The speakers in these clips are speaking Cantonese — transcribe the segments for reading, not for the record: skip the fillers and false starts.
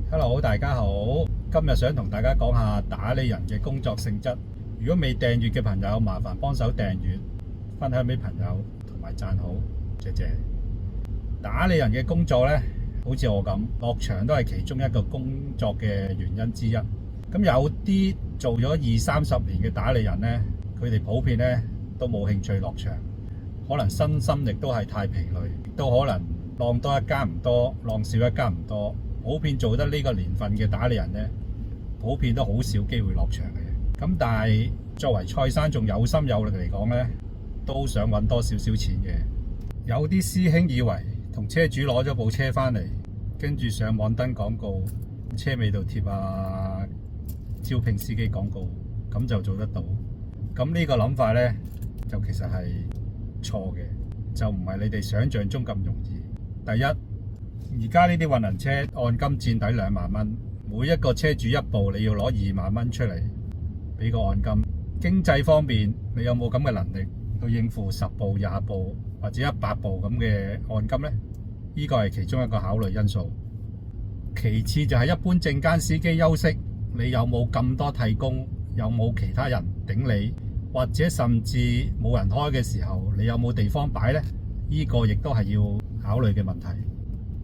Hello，大家好。今日想同大家講下打理人嘅工作性質。如果未訂閱嘅朋友，麻煩幫手訂閱、分享俾朋友同埋讚好，謝謝。打理人嘅工作呢，好似我咁，落場都係其中一個工作嘅原因之一。咁有啲做咗20-30年嘅打理人呢，佢哋普遍呢都冇興趣落場，可能身心亦都係太疲累，亦都可能浪多一間唔多，浪少一間唔多。普遍做得呢個年份嘅打理人呢，普遍都好少機會落場嘅。咁但係作為蔡生仲有心有力嚟講呢，都想揾多少少錢嘅。有啲師兄以為同車主攞咗部車返嚟，跟住上網登廣告，車尾度貼啊，招聘司機廣告，咁就做得到。咁呢個諗法呢，就其實係錯嘅，就唔係你哋想象中咁容易。第一，而家呢啲混能車按金墊底2萬蚊，每一個車主一部你要攞2萬蚊出嚟俾個按金。經濟方面，你有冇咁嘅能力去應付10部、20部或者100部咁嘅按金呢？呢個係其中一個考慮因素。其次就係一般正間司機休息，你有冇咁多替工？有冇其他人頂你？或者甚至冇人開嘅時候，你有冇地方擺呢？呢個亦都係要考慮嘅問題。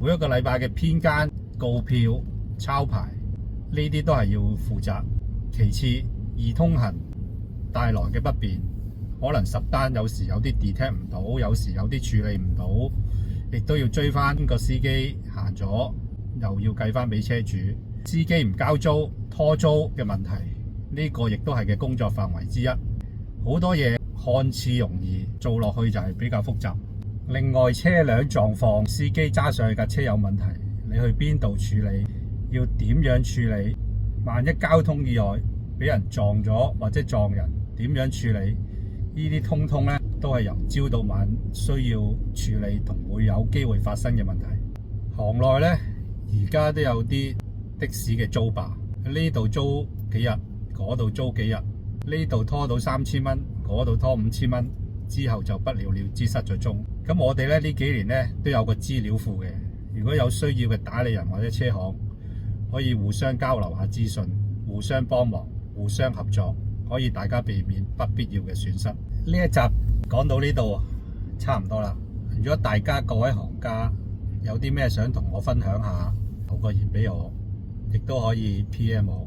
每一個禮拜嘅編更、告票、抄牌，呢啲都係要負責。其次，易通行帶來嘅不便，可能10單有時有啲 detect 唔到，有時有啲處理唔到，亦都要追翻個司機行咗，又要計翻俾車主。司機唔交租、拖租嘅問題，呢個亦都係嘅工作範圍之一。好多嘢看似容易，做落去就係比較複雜。另外，車輛狀況，司機揸上去架車有問題，你去邊度處理？要點樣處理？萬一交通意外俾人撞咗或者撞人，點樣處理？呢啲通通呢都係由朝到晚需要處理同會有機會發生嘅問題。行內呢，而家都有啲的士嘅租霸，呢度租幾日，嗰度租幾日，呢度拖到3000蚊，嗰度拖5000蚊，之後就不了了之，失咗蹤。咁我哋呢幾年呢都有個資料庫嘅，如果有需要嘅打理人或者車行，可以互相交流下資訊，互相幫忙，互相合作，可以大家避免不必要嘅損失。呢一集講到呢度差唔多啦。如果大家各位行家有啲咩想同我分享下，留個言俾我，亦都可以 PM 我。